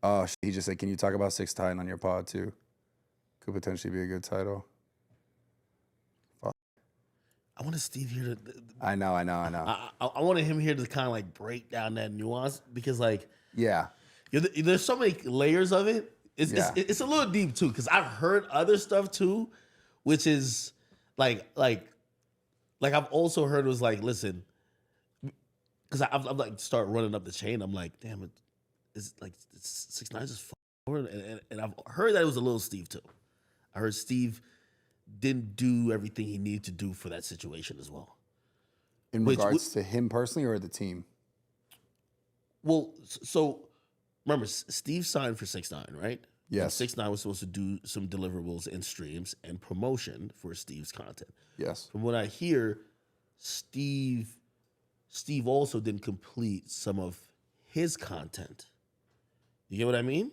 Oh, he just said, can you talk about 6ix9ine on your pod too? Could potentially be a good title. Fuck. I wanted Steve here to. I know. I wanted him here to kind of like break down that nuance because like Yeah. there's so many layers of it. Yeah. It's a little deep too because I've heard other stuff too, which is like I've also heard was like, listen, because I'm like start running up the chain. I'm like, damn it, it's like 6ix9ine just and I've heard that it was a little Steve too. I heard Steve didn't do everything he needed to do for that situation as well. In regards to him personally or the team? Well, so remember, Steve signed for 6ix9ine, right? Yes. And 6ix9ine was supposed to do some deliverables and streams and promotion for Steve's content. Yes. From what I hear, Steve also didn't complete some of his content. You get what I mean?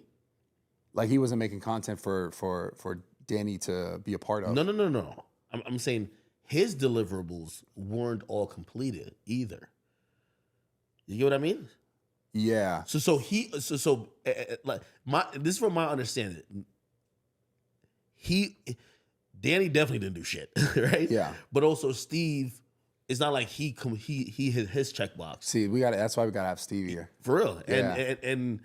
Like he wasn't making content for Danny to be a part of. No. I'm saying his deliverables weren't all completed either. You get what I mean? Yeah. Like this is from my understanding. Danny definitely didn't do shit, right? Yeah. But also Steve, it's not like he hit his checkbox. See, that's why we gotta have Steve here. For real. Yeah. And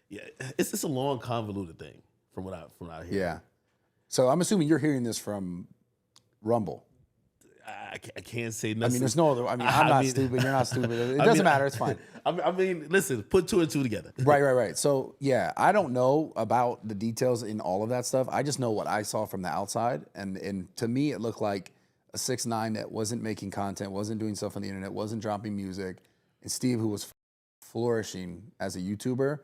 yeah, it's a long convoluted thing from what I hear. Yeah. So I'm assuming you're hearing this from Rumble. I can't say nothing. I mean, there's no other. I mean, I'm not stupid. You're not stupid. It doesn't matter. It's fine. I mean, listen, put two and two together. Right. So yeah, I don't know about the details in all of that stuff. I just know what I saw from the outside, and to me, it looked like a 6ix9ine that wasn't making content, wasn't doing stuff on the internet, wasn't dropping music, and Steve who was flourishing as a YouTuber,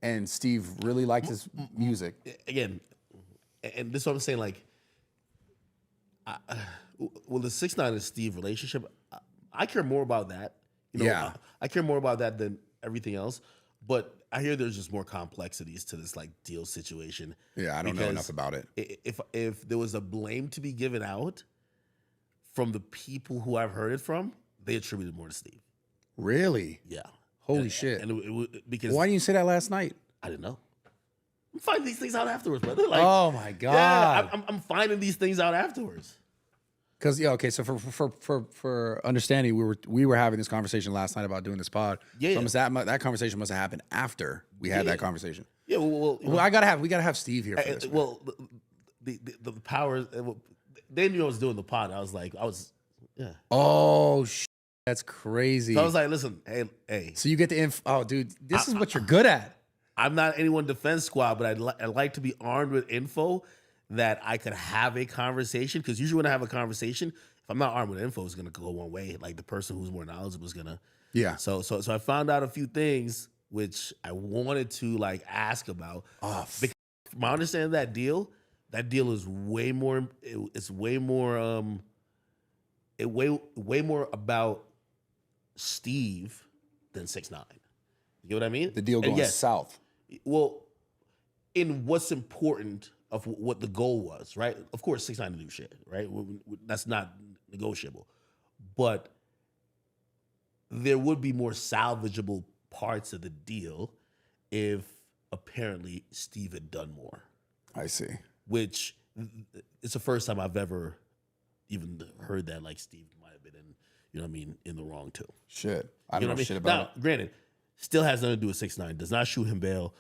and Steve really liked his music. Again, and this is what I'm saying, like, well, the 6ix9ine and Steve relationship, I care more about that. You know, Yeah. I care more about that than everything else. But I hear there's just more complexities to this like deal situation. Yeah, I don't know enough about it. If there was a blame to be given out from the people who I've heard it from, they attributed more to Steve. Really? Yeah. Holy shit. And because why didn't you say that last night? I didn't know. I'm finding these things out afterwards, brother. Like, oh my god. Yeah, I'm finding these things out afterwards. Because okay, so for understanding, we were having this conversation last night about doing this pod. Yeah. So that conversation must have happened after we had that conversation. Yeah. Well, we gotta have Steve here for this. Well, the powers. They knew I was doing the pod. I was. Yeah. Oh that's crazy. So I was like, listen, hey. So you get the info. Oh, dude, this is what you're good at. I'm not anyone defense squad, but I'd like to be armed with info that I could have a conversation. Because usually when I have a conversation, if I'm not armed with info, it's gonna go one way. Like the person who's more knowledgeable is gonna. Yeah. So I found out a few things which I wanted to like ask about. Because my understanding of that deal is way more. It's way more. Way more about Steve than 6ix9ine. You get what I mean? The deal going south. Well, in what's important of what the goal was, right? Of course, 6ix9ine to do shit, right? That's not negotiable. But there would be more salvageable parts of the deal if apparently Steve had done more. I see. Which it's the first time I've ever even heard that like Steve might have been in, you know what I mean, in the wrong too. Shit. I don't know shit about it. Granted, still has nothing to do with 6ix9ine. Does not shoot him bail.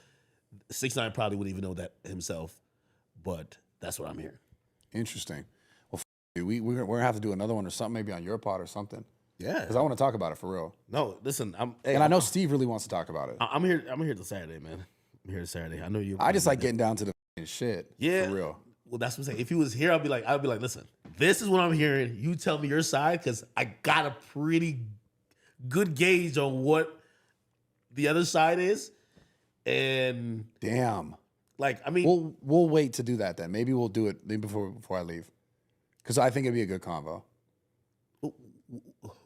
6ix9ine probably wouldn't even know that himself, but that's what I'm hearing. Interesting. Well, we're gonna have to do another one or something, maybe on your pod or something. Yeah, because I want to talk about it for real. No, listen, I know Steve really wants to talk about it. I'm here till Saturday, man. I'm here Saturday. I know you. I just like getting down to the shit. Yeah, for real. Well, that's what I'm saying. If he was here, I'd be like, listen, this is what I'm hearing. You tell me your side, because I got a pretty good gauge on what the other side is. And damn, like, I mean, we'll wait to do that then. Maybe we'll do it before I leave, because I think it'd be a good convo.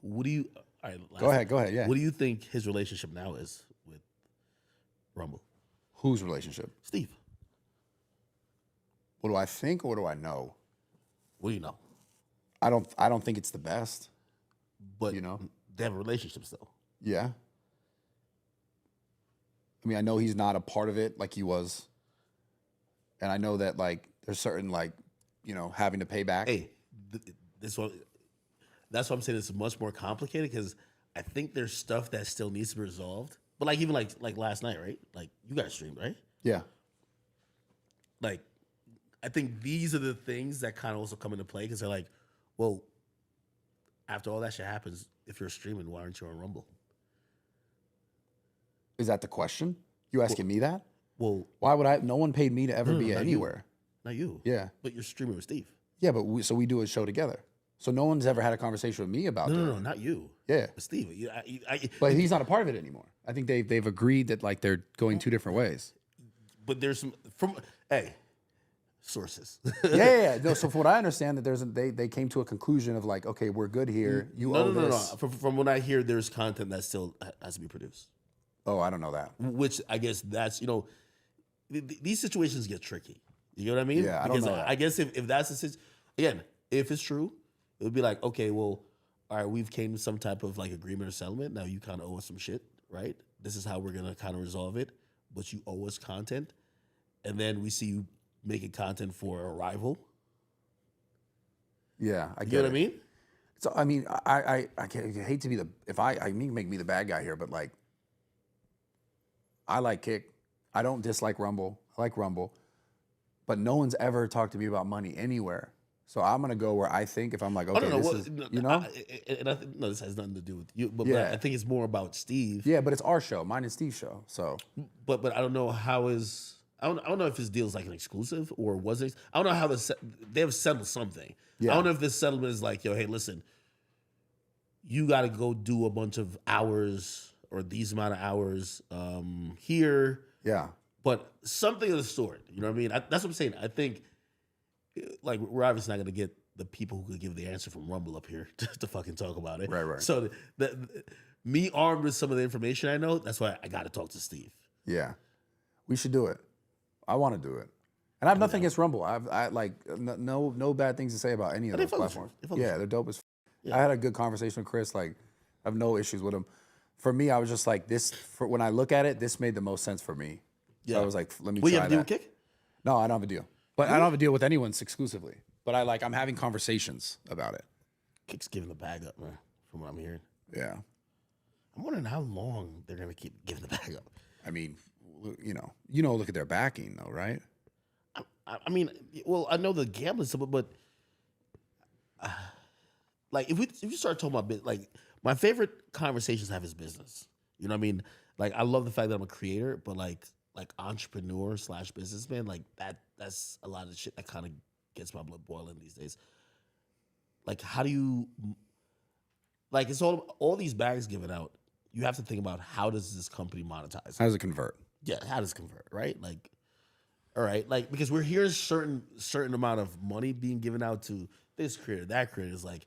What do you? All right, go ahead. Yeah. What do you think his relationship now is with Rumble? Whose relationship? Steve. What do I think, or what do I know? What do you know? I don't think it's the best. But you know, they have a relationship still. Yeah. I mean, I know he's not a part of it like he was. And I know that like there's certain like, you know, having to pay back. Hey, this one, that's why I'm saying it's much more complicated because I think there's stuff that still needs to be resolved. But like even like last night, right? Like you guys streamed, right? Yeah. Like I think these are the things that kind of also come into play because they're like, well, after all that shit happens, if you're streaming, why aren't you on Rumble? Is that the question? You asking me that? Well, Why would I? No one paid me to ever be not anywhere. Not you. Yeah. But you're streaming with Steve. Yeah, but we do a show together. So no one's ever had a conversation with me about it. No, not you. Yeah. But Steve. But he's not a part of it anymore. I think they've agreed that like they're going two different ways. But there's some sources. Yeah. No, so from what I understand, that they came to a conclusion of like, okay, we're good here. You owe this. No. From what I hear, there's content that still has to be produced. Oh, I don't know that. Which I guess that's these situations get tricky. You know what I mean? Yeah, I don't know that. I guess if that's the situation, again, if it's true, it would be like, okay, well, all right, we've came to some type of like agreement or settlement. Now you kind of owe us some shit, right? This is how we're gonna kind of resolve it, but you owe us content, and then we see you making content for a rival. Yeah, I get You know it. what I mean? So I mean, I hate to be I mean make me the bad guy here, but like, I like Kick. I don't dislike Rumble. I like Rumble, but no one's ever talked to me about money anywhere. So I'm gonna go where I think if I'm like, okay, this is, you know, no, this has nothing to do with you. But Yeah. I think it's more about Steve. yeah, but it's our show, mine and Steve's show. So But I don't know how is I don't know if his deal is like an exclusive or was it. I don't know how they have settled something. Yeah. I don't know if this settlement is like, yo, hey, listen, you got to go do a bunch of hours or these amount of hours here, yeah, but something of the sort. You know what I mean? That's what I'm saying. I think like we're obviously not gonna get the people who could give the answer from Rumble up here to fucking talk about it. Right. So me armed with some of the information I know, that's why I got to talk to Steve. yeah, we should do it. I want to do it, and I have nothing against Rumble. I like no bad things to say about any of those platforms. Yeah, they're dope as. I had a good conversation with Chris. Like, I have no issues with him. For me, I was just like this. When I look at it, this made the most sense for me. Yeah, so I was like, let me. Well, try you have a deal with that. Kick? No, I don't have a deal. But I don't have a deal with anyone exclusively. But I'm having conversations about it. Kick's giving the bag up, man, from what I'm hearing. Yeah. I'm wondering how long they're gonna keep giving the bag up. I mean, look at their backing though, right? I mean, well, I know the gambling stuff, but like if you start talking about like my favorite conversations to have is business. You know what I mean? Like I love the fact that I'm a creator, but like entrepreneur / businessman, like that's a lot of shit that kind of gets my blood boiling these days. Like how do you like it's all these bags given out, you have to think about how does this company monetize? How does it convert? Yeah, how does it convert, right? Like all right, like because we're hearing certain amount of money being given out to this creator, that creator is like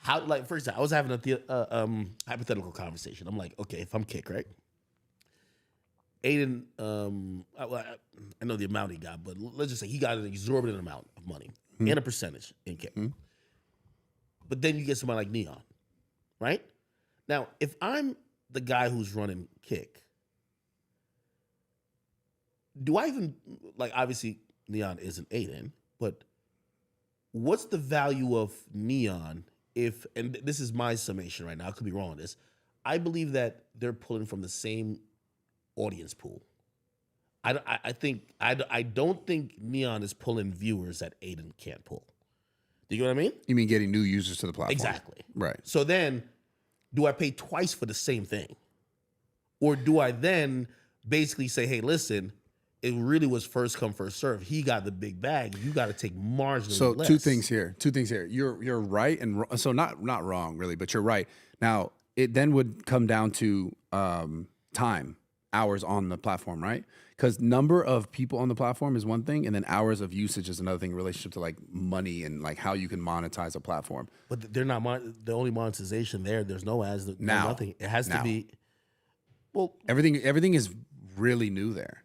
how like for example, I was having a hypothetical conversation. I'm like, okay, if I'm Kick, right? Aiden, I know the amount he got, but let's just say he got an exorbitant amount of money and a percentage in Kick. But then you get somebody like Neon, right? Now, if I'm the guy who's running Kick, do I even, like, obviously Neon isn't Aiden, but what's the value of Neon if, and this is my summation right now, I could be wrong on this, I believe that they're pulling from the same audience pool. I don't think Neon is pulling viewers that Aiden can't pull. Do you know what I mean? You mean getting new users to the platform? Exactly. Right. So then, do I pay twice for the same thing? Or do I then basically say, hey, listen, it really was first come, first serve. He got the big bag. You got to take marginally So less. two things here. You're right, and so not wrong really, but you're right. Now it then would come down to time, hours on the platform, right? Because number of people on the platform is one thing, and then hours of usage is another thing in relationship to like money and like how you can monetize a platform. But they're not the only monetization there. There's no ads. Now. Nothing. It has to be. Well, Everything is really new there.